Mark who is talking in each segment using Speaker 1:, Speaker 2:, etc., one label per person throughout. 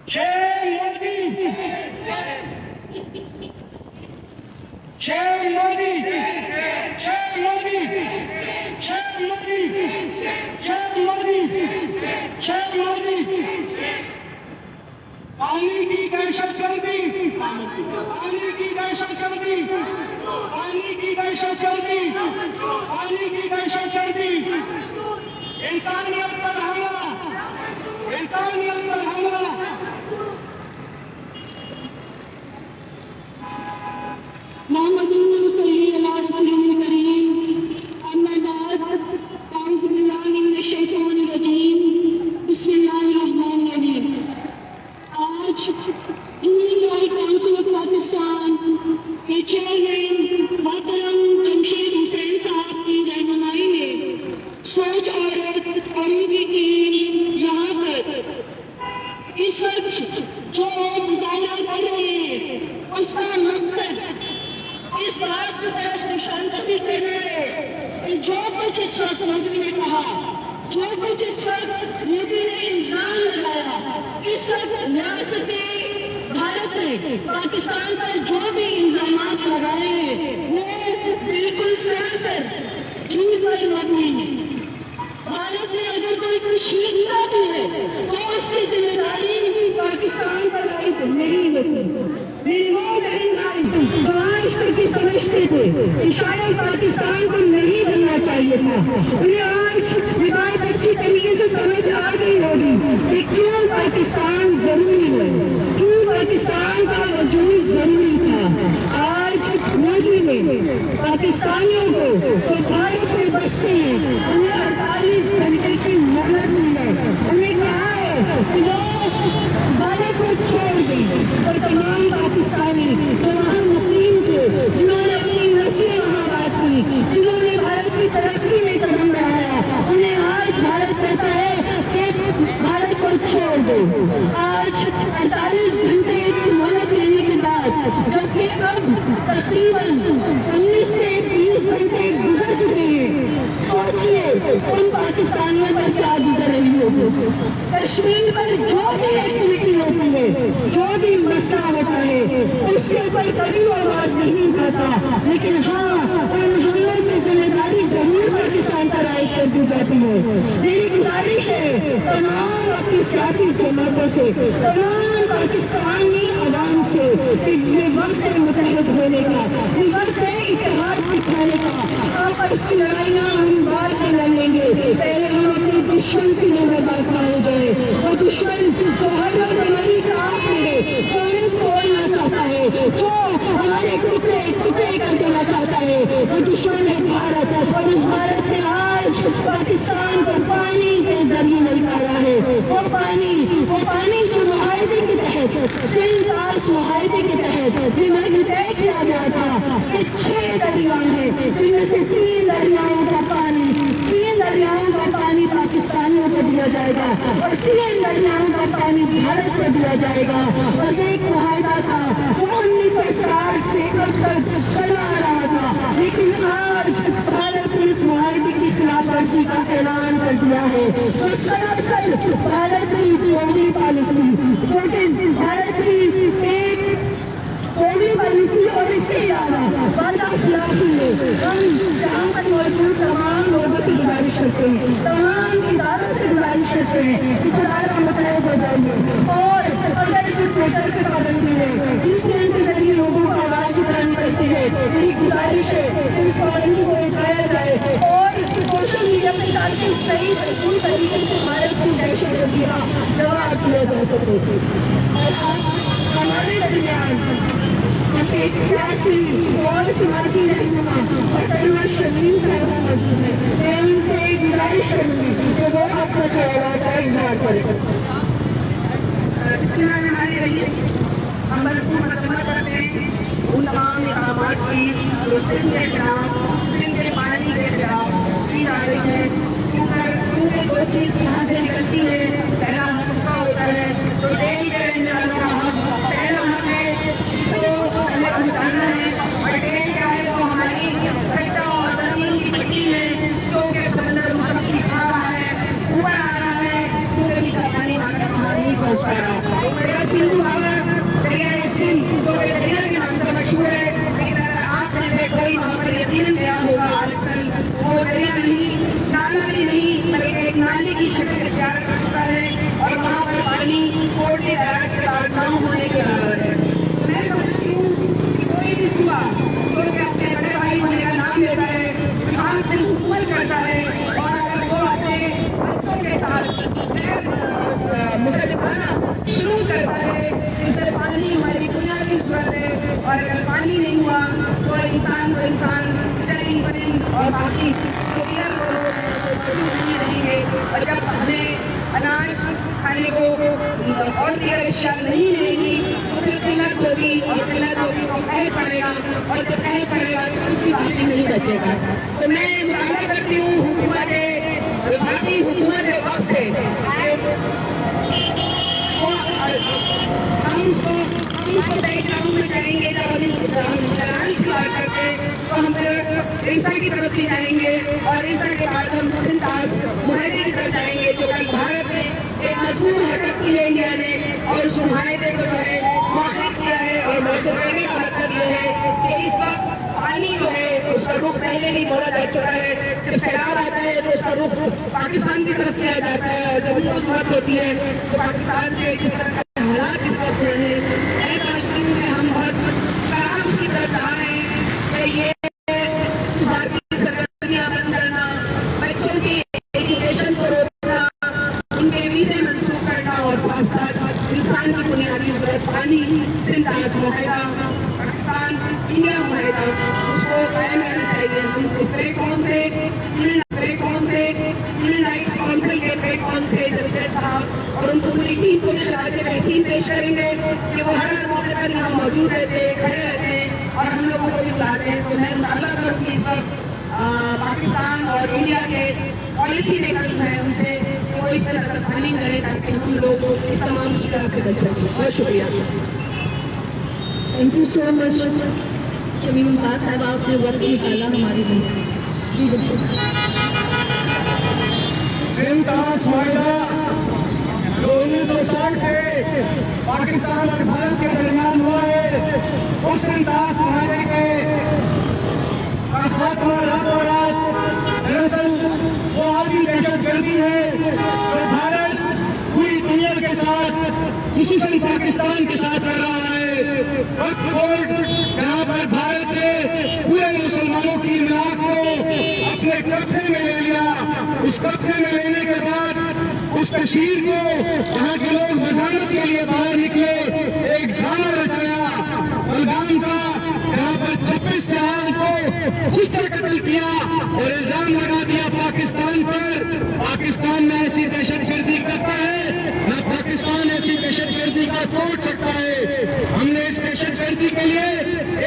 Speaker 1: जय मोदी, जय मोदी, जय मोदी, जय मोदी, जय मोदी, जय मोदी। पानी की दहशतगर्दी, पानी की दहशतगर्दी, पानी की दहशतगर्दी, पानी की दहशतगर्दी, इंसानियत पर हमला, इंसानियत पर हमला।
Speaker 2: आज इंडियन काउंसिल ऑफ पाकिस्तान के चेयरमैन मोहतरम जमशेद हुसैन साहब की रहनुमाई में सोच औरत कमेटी की यहाँ पर इस वक्त जो मुजाहरा कर रहे हैं उसका मकसद इस बात की तरफ निशानदही करना है कि जो कुछ इस वक्त मोदी ने कहा, जो कुछ इस वक्त मोदी ने इल्जाम लगाया, इस वक्त रियासत भारत ने पाकिस्तान पर जो भी इल्जाम लगाए हैं वो बिल्कुल सरासर झूठ पर मबनी है। भारत में अगर कोई कुछ लिखता भी है तो उसकी जिम्मेदारी पाकिस्तान पर नहीं होती। मेरी वो बहन भाई जो आज तक ही समझते थे कि शायद पाकिस्तान को नहीं बनना चाहिए था, उन्हें आज ये बात अच्छी तरीके से समझ आ गई होगी कि क्यों पाकिस्तान जरूरी है, क्यों पाकिस्तान का वजूद जरूरी था। आज मोदी ने पाकिस्तानियों को जो भारत में बसते हैं उन्हें 48 घंटे की मोहलत दी है। उन्हें कहा है कि वो भारत को छोड़ दें और तमाम पाकिस्तानी जो वहाँ मुकीम थे, जिन्होंने अपनी नस्लें वहाँ बात की, जिन्होंने भारत की तरक्की में कदम बढ़ाया, उन्हें आज भारत कहता है कि भारत को छोड़ दो। आज 48 घंटे की मोहलत लेने के बाद जबकि अब तकरीबन 19 से 20 घंटे गुजर चुके हैं, सोचिए उन पाकिस्तानियों पर क्या गुजर रही होगी। कश्मीर पर जो भी एक्टिविटी होती है, जो भी मसला होता है, उसके ऊपर कभी आवाज नहीं उठाता, लेकिन हाँ उन हमलों की जिम्मेदारी जरूर पाकिस्तान पर आयद कर दी जाती है। मेरी गुजारिश है तमाम अपनी सियासी जमातों से, तमाम पाकिस्तानी आवाम से कि वक्त है मुतहद होने का, वक्त है इत्तेहाद दिखाने का। आपस की लड़ाइयाँ हम बार के लड़ेंगे, पहले हम अपने दुश्मन से नजरबाज हो जाए। वो दुश्मन जो हर बीमारी का आप मिले, जो हमें तोड़ना चाहता है, जो हमारे टुकड़े टुकड़े कर देना चाहता है, वो दुश्मन है भारत। और इस भारत में आज पाकिस्तान को पानी के जरिए मिल रहा है। वो पानी जो मुआहदे के तहत, सिंध मुआहदे के तहत ये तय किया गया था कि 6 दरिया है, जिनमें से 3 दरियाओं का पानी पाकिस्तानियों को दिया जाएगा और 3 दरियाओं का पानी भारत को दिया जाएगा। और एक मुआहदा था जो 1960 से अब तक चला आ रहा था, लेकिन आज भारत ने इस मुआहदे की खिलाफ वर्जी का ऐलान कर दिया है। जो सरासर भारत की कोविड पॉलिसी, जो कि भारत की एक कोविड पॉलिसी और इसके अलावा वादा खिलाफी है। हम यहाँ पर मौजूद तमाम लोगों से गुजारिश करते हैं, तमाम इदारों से गुजारिश करते हैं कि इदारा मुतहद हो जाइए। और अगर जो ट्विटर की पाबंदी है, वीपीएन के जरिए लोगों को आवाज उठानी पड़ती है, मेरी गुजारिश है कि इस पाबंदी को उठाया जाए और सोशल मीडिया पर ताकि सही तरीके से भारत की दहशतगर्दी का जवाब दिया जा सके। हमारे दरमियान एक सियासी और समाजी रहनुमा मोहतरमा शमीम साहब मौजूद है। मैं उनसे गुजारिश करूंगी कि वो अपना ख्याल का इजहार करें। इसके बाद हमारे रहिए हम भरपूर मजम्मत करते हैं उन तमाम इक़दामात की जो सिंध के खिलाफ, सिंध के पानी के खिलाफ की जा रही है। क्योंकि 2 चीज़ यहाँ से निकलती है, पहला हक उसका होता है तो डेली के रहने वालों का हक, पहला हक है जिसको हमें पहुँचाना है। और डेली क्या है वो हमारी कट्टा और जमीन की मिट्टी है जो कि समंदर मुशक्की खा रहा है, ऊपर आ रहा है, क्योंकि पानी वहाँ तक नहीं पहुँच पा रहा है।
Speaker 3: पानी कोर्ट के बैराज के बाद न होने के बराबर है। मैं समझती हूँ कि कोई भी हुआ जो कि अपने बड़े भाई होने का नाम लेता है, विभाग में हुकूमत करता है और अगर वो अपने बच्चों के साथ मुसलमाना शुरू करता है, इसमें पानी हमारी बुनियादी जरूरत है और अगर पानी नहीं हुआ तो इंसान चरिंद परिंद और बाकी नहीं रहेंगे। और जब हमें अनाज खाने को और भी अशिया नहीं मिलेगी तो फिर किल्लत होगी और किल्लत होगी तो कह पड़ेगा और जब कह पड़ेगा तो किसी बाकी नहीं बचेगा। तो मैं मुताबिक करती हूँ विभागीय हुकूमत वक्त से हम उसको बैकग्राउंड में करेंगे। जब हम चलान की बात करते हैं तो हम फिर ईसा की तरफ भी जाएंगे और ईसा के बाद हम सिंतास मुआहदे की तरफ जाएंगे जो कल भारत में एक मजबूत हरकत की है इंडिया ने और उस मुआहदे को जो है मौखर किया है। और मौखर करने का मतलब ये है कि इस वक्त पानी जो है उसका रुख पहले भी बोला जा चुका है। जब सैलाब आता है तो उसका रुख पाकिस्तान की तरफ किया जाता है और जब उनको जरूरत होती है तो पाकिस्तान से जिस तरह के हालात इस वक्त हुए हैं, मैं समझती हूँ कि हम बहुत खराब उसकी तरफ जा रहे हैं कि ये भारतीय सरगर्मियाँ बंद करना, बच्चों की एजुकेशन को रोकना, उनके वीजे मंसूख करना और साथ साथ इंसान की बुनियादी जरूरत पानी सिंधाज मुआहदा पाकिस्तान इंडिया मुआहदा उसको कायम रहना चाहिए। हम इस प्लेटफॉर्म से ह्यूमन राइट्स काउंसिल के प्लेटफॉर्म से जस्टिस साहब और उनको पूरी टीम को वैक्सीन पेश करेंगे कि वो हर मौके पर यहाँ मौजूद रहते हैं, खड़े रहते हैं और हम लोगों को भी बुलाते हैं। तो मैं मुतालबा करूँगी इस वक्त पाकिस्तान और इंडिया के पॉलिसी मेकर जो है उनसे वो इस तरह का साइनिंग करें ताकि हम लोग इस तमाम मुश्किल से बच सकें। बहुत शुक्रिया।
Speaker 2: Thank you so much Shamim Mumtaz साहब, आपने वक्त निकाला हमारे लिए। जी बिल्कुल।
Speaker 1: सिंतास मुआहदा जो 1960 से पाकिस्तान और भारत के दरमियान हुआ है, उस सिंतास मुआहदे के खात्मा रातों रात दरअसल वो आदमी दहशतगर्दी है जो भारत पूरी दुनिया के साथ खुसूसन पाकिस्तान के साथ कर रहा है। वक्त कोर्ट जहाँ पर भारत ने पूरे मुसलमानों की इमलाक को अपने कब्जे में ले लिया, उस कब्जे में लेने के बाद उस कशीर को यहाँ के लोग मजामत के लिए बाहर निकले, एक ड्रामा रचाया बलगाम का जहाँ पर 26 साल को खुद से कत्ल किया और इल्जाम लगा दिया पाकिस्तान पर। पाकिस्तान में ऐसी दहशतगर्दी करता है ना, पाकिस्तान ऐसी दहशतगर्दी का तोड़ सकता है। हमने इस दहशतगर्दी के लिए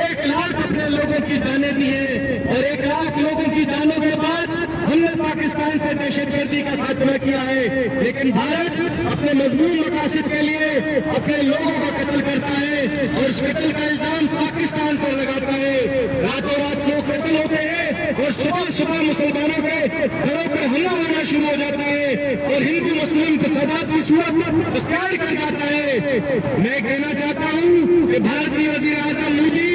Speaker 1: 1 लाख अपने लोगों की जानें दी है और 1 लाख लोगों की जानों के बाद हमने पाकिस्तान से दहशतगर्दी का खात्मा किया है। लेकिन भारत अपने मजबूत मकासद के लिए अपने लोगों का कत्ल करता है और उस कत्ल का इल्जाम पाकिस्तान पर लगाता है। रातों रात लोग कत्ल होते हैं और सुबह सुबह मुसलमानों के घरों पर हमला होना शुरू हो जाता है और हिंदू मुस्लिम फसादात की सूरत अख्तियार कर जाता है। मैं कहना चाहता हूँ कि भारतीय वजीर आजम मोदी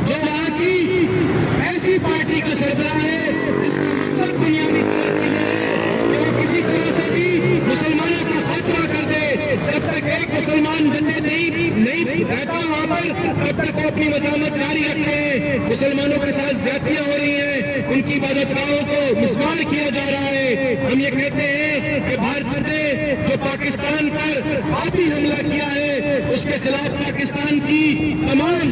Speaker 1: जो वहाँ की ऐसी पार्टी का सरबराह है जिसका मकसद बुनियादी तौर पर है कि वो किसी तरह से भी मुसलमानों का खात्मा कर दे। जब तक एक मुसलमान बंदे नहीं रहता वहाँ पर तब तक वो अपनी मजामत जारी रखते हैं। मुसलमानों के साथ ज्यादतियां हो रही हैं, उनकी इबादतगाहों को मिसमार किया जा रहा है। हम ये कहते हैं कि भारत ने जो पाकिस्तान पर पापी हमला किया है उसके खिलाफ पाकिस्तान की तमाम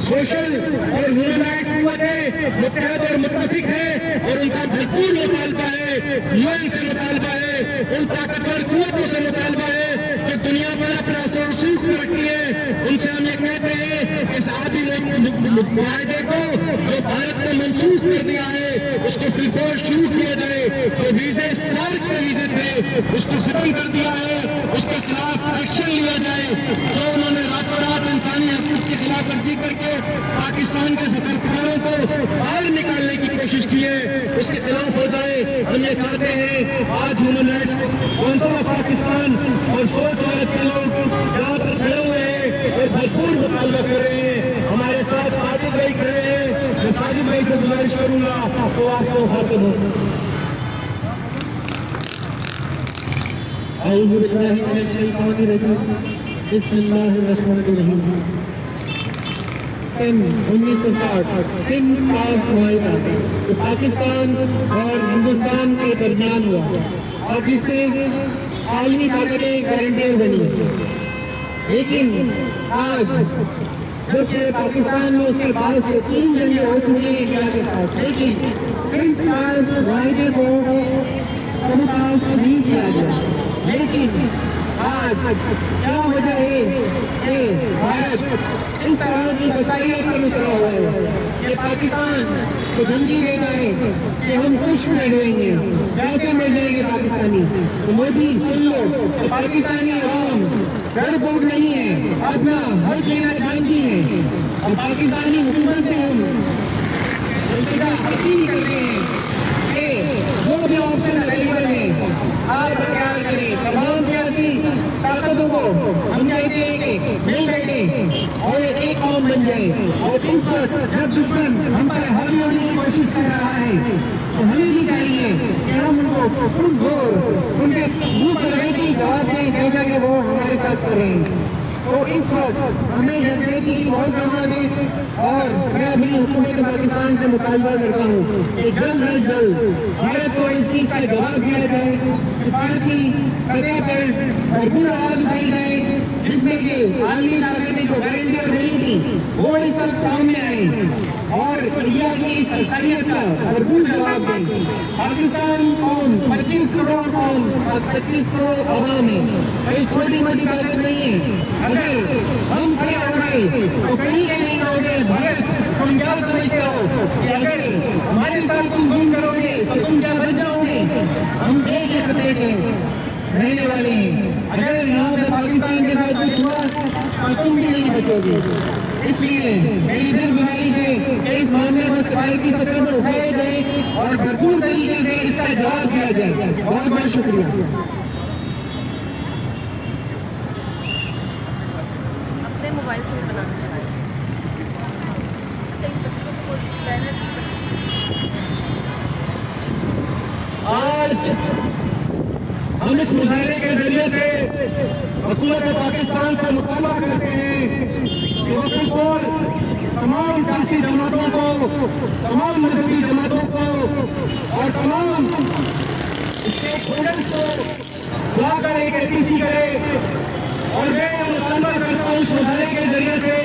Speaker 1: सोशल और ह्यूमन राइट कुव्वतें मुत्तहद और मुत्तफिक है और उनका भरपूर मुतालबा है, यूएन से मुतालबा है, उन ताकतवर कुव्वतों से मुतालबा है जो दुनिया पर अपना असर रसूख में रखती है। उनसे हम ये कहते हैं कि इस आदि मुआहदे को जो भारत ने मंसूख कर दिया है उसको फिर शुरू किया जाए। जो वीजे सार्क के वीजे थे उसको खत्म कर दिया है, उसके खिलाफ एक्शन लिया जाए। जो उन्होंने रातों रात इंसानी हकूक की खिलाफ वर्जी करके पाकिस्तान के सफरकारों को बाहर निकालने की कोशिश की है उसके खिलाफ हो जाए। हम ये चाहते हैं आज human rights council of Pakistan और सोच भारत के लोग यहाँ पर खड़े हुए हैं और भरपूर मुतालबा कर रहे हैं। हमारे साथ साजिद भाई खड़े हैं, मैं साजिद भाई से गुजारिश करूंगा तो आपको खातिर हो। जो पाकिस्तान और हिंदुस्तान के दरमियान हुआ और जिससे आलमी ताकतें गारंटियर बनी। लेकिन आज जबकि पाकिस्तान में उसके बाद से 3 जंगें हो चुकी हैं इंडिया के साथ, लेकिन मायदे को समुदाय नहीं किया गया। लेकिन आज क्या वजह है कि भारत इस तरह की बताइए पर उतरा हुआ है कि पाकिस्तान को धमकी देता है कि हम खुश में रहेंगे, कैसे मिल जाएंगे पाकिस्तानी। तो मोदी सुन लो, तो पाकिस्तानी आवाम डरपोक नहीं है, अपना हर देना जानती है और पाकिस्तानी हुकूमत से हम अपील कर रहे हैं कि जो भी ऑप्शन अवेलेबल है आप तैयार करें। तमाम सियासी ताकतों को हम कहते हैं कि मिल बैठे और एक कौम बन जाए। और इस वक्त जब दुश्मन हम पर हावी होने की कोशिश कर रहा है तो हमें भी चाहिए कि हम उनको पुरजोर उनके मुंह पर रहती जवाब दें जैसा कि वो हमारे साथ करें। तो इस वक्त हमें जनता की बहुत जरूरत है और मैं अपनी हुकूमत पाकिस्तान से मुतालबा करता हूँ कि जल्द अज जल्द भारत को इस चीज का जवाब दिया जाए कि भारत की सतह पर भरपूर आवाज उठाई जाए जिसमें कि आलमी ताकतें जो गारंटियर नहीं थी वो इस वक्त सामने आए और इंडिया की इस हकीकत का भरपूर जवाब दें। पाकिस्तान कौम 25 करोड़ कौम 25 करोड़ आवाम है, कोई छोटी मोटी ताकत नहीं है। अगर हम खड़े हो गए तो कहीं नहीं होंगे। भारत तुम क्या समझते हो कि अगर हमारे साथ तुम गुम करोगे तो तुम क्या बच जाओगे? हम एक ही खतरे के रहने वाले हैं। अगर यहाँ पे पाकिस्तान के साथ कुछ हुआ तो तुम भी नहीं बचोगे। इसलिए मेरी दिल गुजारिश है कि इस मामले को सफाई की सतह पर उठाया जाए और भरपूर तरीके से इसका जवाब दिया जाए। बहुत बहुत शुक्रिया।
Speaker 4: अपने मोबाइल से बनाना है। अच्छा, इन बच्चों को बैनर से
Speaker 1: आज हम इस मुजाहरे के जरिए से हुकूमत पाकिस्तान से मुतालबा करते हैं कि वो फिर तमाम सियासी जमातों को, तमाम मजहबी जमातों को और तमाम स्टेक होल्डर्स को बुलाकर एक एपीसी करे। और मैं मुतालबा करता हूँ इस मुजाहरे के जरिए से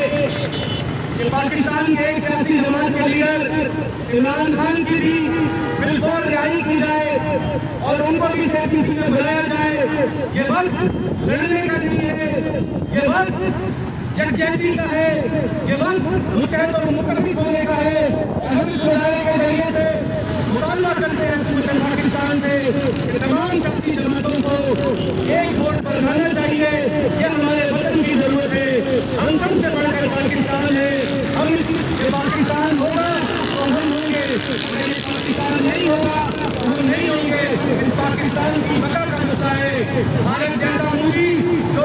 Speaker 1: कि पाकिस्तान के एक सियासी जमात के लीडर इमरान खान की भी बिल्कुल रिहाई की जाए और उनको भी एपीसी में बुलाया जाए। ये वक्त लड़ने का नहीं है, ये वक्त यकजहती का है, ये वक्त मुत्तहद और मुत्तफिक होने का है। हम इस मुजाहरे के जरिए से मुतालबा करते हैं हुकूमत पाकिस्तान से कि तमाम सियासी जमातों को एक वोट पर लाना चाहिए। यह हमारे वतन की जरूरत है। हम सबसे बढ़कर पाकिस्तान है। हम इस पाकिस्तान होगा तो हम होंगे, पाकिस्तान नहीं होगा तो हम नहीं होंगे। इस पाकिस्तान की बका का मसला है। भारत जैसा मूवी जो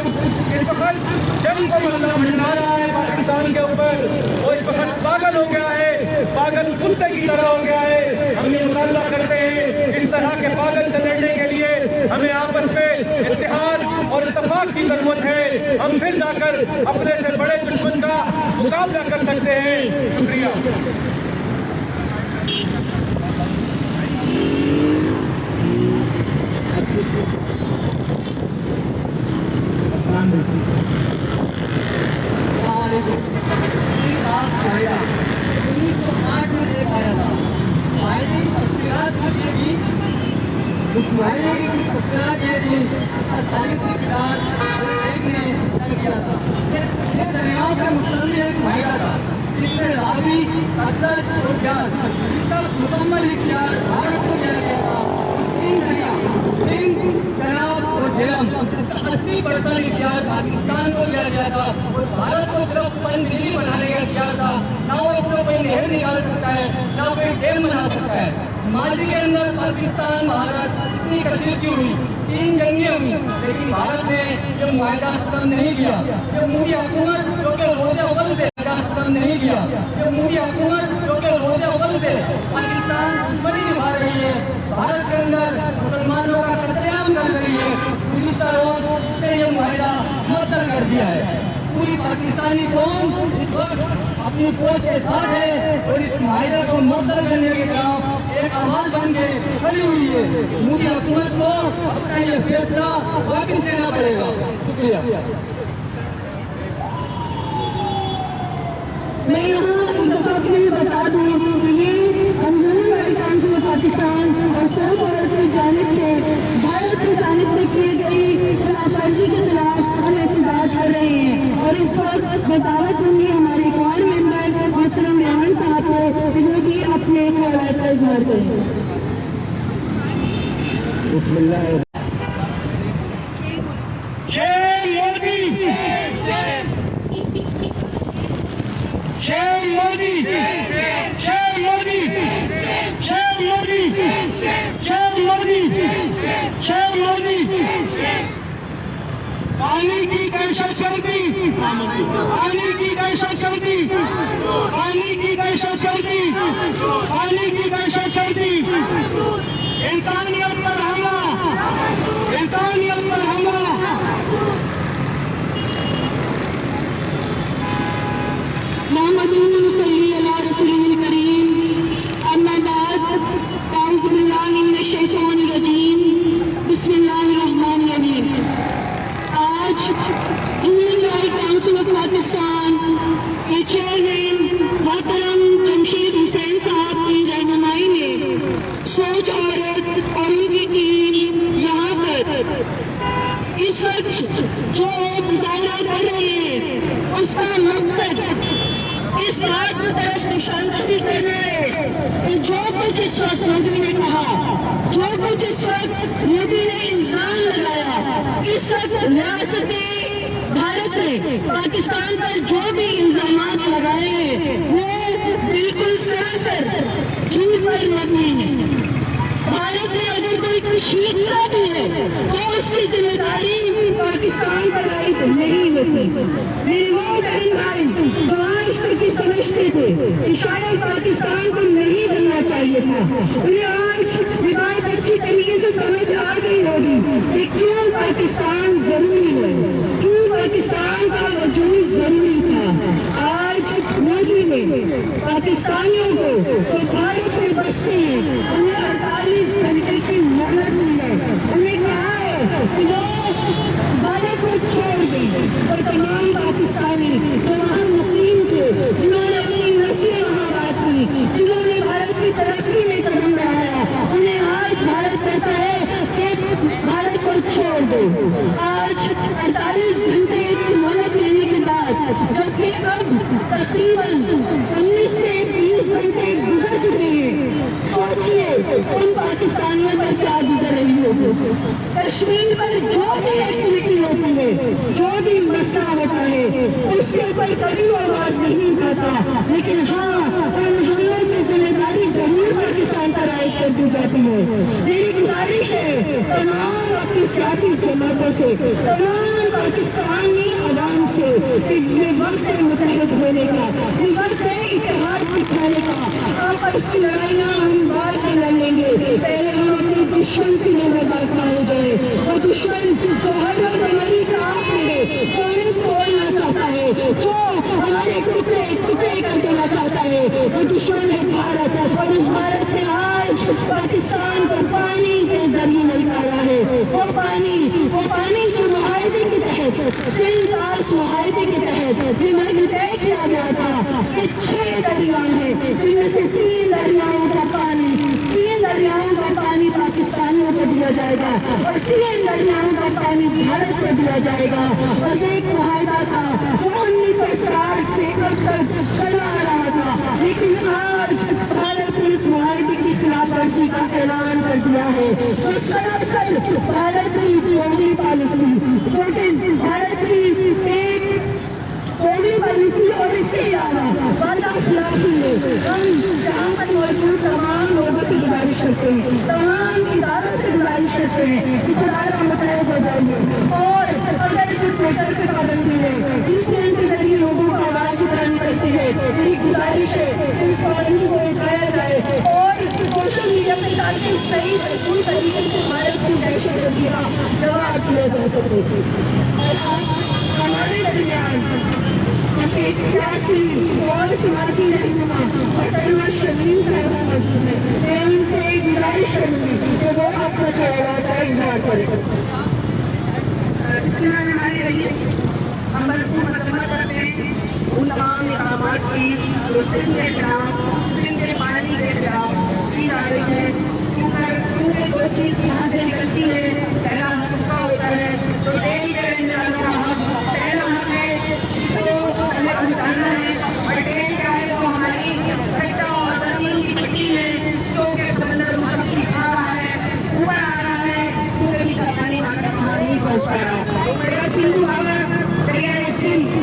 Speaker 1: इस वक्त जंग को मतलब मंडरा रहा है पाकिस्तान के ऊपर, वो इस वक्त पागल हो गया है, पागल कुत्ते की तरह हो गया है। हम ये मुतालबा करते हैं इस तरह के पागल से लड़ने के लिए हमें आपस में इत्तेहाद और इत्तेफाक की जरूरत है। हम फिर जाकर अपने से बड़े दुश्मन का मुकाबला कर सकते हैं। शुक्रिया।
Speaker 5: उस मुआयने की कुछ तस्वीरात ये थी, इसका 40वीं किताब एक ने तय किया था। ये दरियाओं पर मुश्तमिल एक मुआयना था जिसमें रावी, सतलज और ब्यास इसका मुकम्मल इख्तियार भारत को दिया गया था। 3 दरिया सिंध, चनाब और झेलम इसका 80% इख्तियार पाकिस्तान को दिया गया था और भारत को सिर्फ पनबिजली बनाने का इख्तियार था। ना वो इसको कोई नहर निकाल सकता है, ना कोई डैम बना सकता है। माजी के अंदर पाकिस्तान भारत इतनी कसीदगी हुई, 3 जंगें हुई, लेकिन भारत ने जो मुआहदा खत्म नहीं किया। जो मोदी हुकूमत जो कि रोज़े अव्वल से खत्म नहीं किया, जो मोदी हुकूमत जो कि रोज़े अव्वल से पाकिस्तान दुश्मनी निभा रही है, भारत के अंदर मुसलमानों का कत्लेआम कर रही है, गुलिस्तान मुअत्तल कर दिया है। पूरी पाकिस्तानी कौम इस वक्त अपनी फौज के साथ है और इस माहिदा को मुअत्तल करने के खिलाफ एक आवाज बन के खड़ी हुई है। मोदी हुकूमत को अपना ये फैसला वापस लेना पड़ेगा। शुक्रिया।
Speaker 2: मैं यहाँ एक दफा के लिए बता दूँ कि ये human right council of Pakistan और सर्व भारत की जानिब से भारत की जानिब से की गई खिलाफवर्जी के खिलाफ हम एहतजाज कर रहे हैं। और इस वक्त मैं दावत दूंगी हमारे एक और मेंबर मोहतरम रेहान साहब को कि वो भी अपने ख्यालात का इजहार करें।
Speaker 1: बिस्मिल्लाह। जय मोदी, जय मोदी, जय मोदी, जय मोदी, जय मोदी, जय मोदी। पानी की दहशतगर्दी, पानी की दहशतगर्दी, पानी की दहशतगर्दी, पानी की दहशतगर्दी, इंसानियत पर हमला, इंसानियत पर हमला।
Speaker 2: मोहम्मदुर सल्लल्लाहु अलैहि वसल्लम करीम, अम्मा बाद, अऊज़ु बिल्लाहि मिनश शैतानिर रजीम, बिस्मिल्लाहिर रहमानिर रहीम। आज human right council of Pakistan के चेयरमैन मोहतरम जमशेद हुसैन साहब की रहनुमाई में सोच औरत और उनकी टीम यहाँ पर इस वक्त जो मुजाहरा कर रहे हैं उसका मकसद इस बात की तरफ निशानदही करना है कि जो कुछ इस वक्त मोदी ने कहा, जो कुछ इस वक्त मोदी ने इल्जाम लगाया, इस वक्त रियासत भारत ने पाकिस्तान पर जो भी इल्जामात लगाए हैं वो बिल्कुल सरासर झूठ पर मबनी है। भारत में अगर कोई कुछ लिखता भी है तो उसकी जिम्मेदारी पाकिस्तान पर आयद नहीं होती। मेरे वो बहन भाई जो आज तक ये समझते थे कि शायद पाकिस्तान को नहीं बनना चाहिए था, उन्हें आज ये बात अच्छी तरीके से समझ आ गई होगी कि क्यों पाकिस्तान जरूरी है, क्यों पाकिस्तान का वजूद जरूरी था। आज मोदी ने पाकिस्तानियों को जो भारत में बसते हैं उन्हें 48 घंटे की मोहलत दी है। उन्हें कहा है कि वो भारत को छोड़ दें और तमाम पाकिस्तानी जो वहाँ मुकीम थे, जिन्होंने अपनी नस्लें वहाँ बात की, जिन्होंने भारत की तरक्की में कदम बढ़ाया, उन्हें आज भारत कहता है कि भारत को छोड़ दो। आज 48 घंटे की मोहलत लेने के बाद जबकि अब तकरीबन 19 से 20 घंटे गुजर चुके हैं, सोचिए उन पाकिस्तानियों पर क्या गुजर रही होगी। कश्मीर पर जो भी एक्टिविटी होती है, जो भी मसला होता है, उसके ऊपर कभी आवाज नहीं उठाता, लेकिन हाँ उन हमलों की जिम्मेदारी जरूर पाकिस्तान पर आयद कर दी जाती है। मेरी गुजारिश है तमाम अपनी सियासी जमातों से, तमाम पाकिस्तानी आवाम से ये वक्त है मुतहद होने का, ये वक्त है इत्तेहाद दिखाने का। आपस की लड़ाइयाँ हम बाद में लड़ लेंगे, पहले हम अपने दुश्मन से नजरअंदाज ना हो जाए। वो दुश्मन जो हर वक्त हमारी ताकत है, जो हमें तोड़ना चाहता है, जो हमारे टुकड़े टुकड़े कर देना चाहता है, वो दुश्मन है भारत। और इस भारत में आज पाकिस्तान को पानी के जरिए मिल रहा है, वो पानी जो मुआहदे के तहत, सिंध मुआहदे के तहत ये तय किया गया था कि 6 दरिया हैं, जिनमें से 3 दरियाओं का पानी पाकिस्तानियों को दिया जाएगा और 3 दरियाओं का पानी भारत को दिया जाएगा। और एक मुआहदा था जो 1960 से अब तक चला आ रहा था, लेकिन आज भारत ने इस मुआहदे की खिलाफवर्जी का ऐलान कर दिया है, जो सरासर भारत की कोई पॉलिसी, जो कि भारत की एक कोई पॉलिसी और इसके अलावा वादा खिलाफी है। हम यहाँ पर मौजूद तमाम लोगों से गुजारिश करते हैं, तमाम इदारों से गुजारिश करते हैं कि खुदारा मुतहद हो जाइए। और अगर जो ट्विटर की पाबंदी है, वीपीएन के जरिए लोगों को आवाज उठानी पड़ती है, मेरी गुजारिश है इस पाबंदी को उठाया जाए और सोशल मीडिया पर ताकि सही पूरी तरीके से भारत की दहशतगर्दी का जवाब दिया जा सके। एक सियासी और समाजी रहनुमा मोहतरमा शमीम साहबा मौजूद है। मैं उनसे एक गुजारिश करूंगी कि वो अपना ख्याल का इजहार करें।
Speaker 3: हम भरपूर मजम्मत करते हैं उन तमाम इक़दामात की जो सिंध के खिलाफ, सिंध के पानी के खिलाफ की जा रही है। क्योंकि दो चीज़ यहाँ से निकलती है, पहला हक उसका होता है जो डेली के रहने वालों का हक, पहला हक है जिसको हमें पहुँचाना है। और डेली का है वो हमारी कट्टा और जमीन की मिट्टी है जो कि समंदर मुशक्की खा रहा है, ऊपर आ रहा है, क्योंकि का पानी वहाँ नहीं पहुँच पा रहा। मेरा सिंधु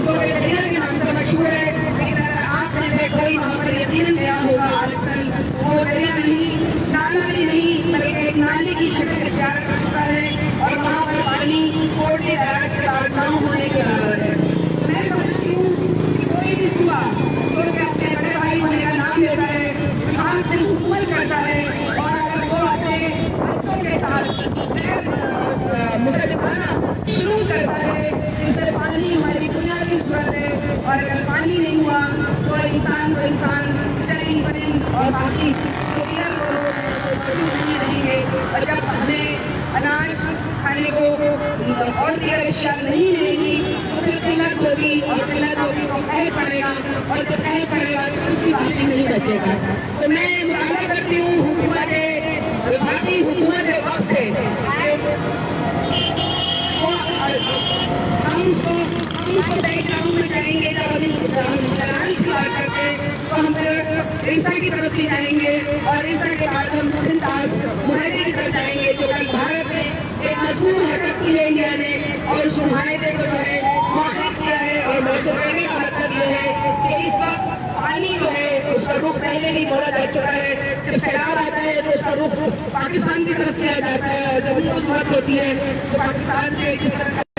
Speaker 3: दरिया के नाम से मशहूर है, लेकिन अगर आप में से कोई वहाँ पर यकीनन गया होगा आजकल, वो दरिया नहीं, नाला भी नहीं, बल्कि एक नाले की शक्ल इख्तियार कर चुका है और वहाँ पर पानी कोर्ट के दराज के बाद ना होने के बराबर है। मैं समझती हूँ कि कोई भी सुबह जो कि अपने बड़े भाई होने का नाम लेता है, विभाग में हुकूमत करता है और अगर वो अपने बच्चों के साथ मुसलमाना शुरू करता है जिससे पानी हमारी बुनियादी जरूरत है, और अगर पानी नहीं हुआ तो इंसान चरिंद परिंद और बाकी नहीं रहेंगे। और जब हमें अनाज खाने को और भी अशिया नहीं मिलेगी तो फिर किल्लत होगी, और किल्लत होगी तो कहल पड़ेगा, और जब कहल पड़ेगा तो किसी बात ही नहीं बचेगा। तो मैं मुतालबा करती हूँ भारतीय हुकूमत के वक्त से हम उसको बैकग्राउंड में जाएंगे, जब हम इस्तेमाल करते तो हम फिर ईसा की तरफ भी जाएंगे, और ईसा के बाद हम सिंतास मुहायदे की तरफ जाएंगे जो कल भारत में एक मजबूत हरकत की है इंडिया ने, और उस मुहायदे को जो है मौखिक किया है। और मौसम करने का मतलब ये है कि इस वक्त पानी जो है उसका रुख पहले भी बोला जा चुका है, जब सैलाब आता है तो उसका रुख पाकिस्तान की तरफ किया जाता है, और जब उसको जरूरत होती है तो पाकिस्तान से किस तरह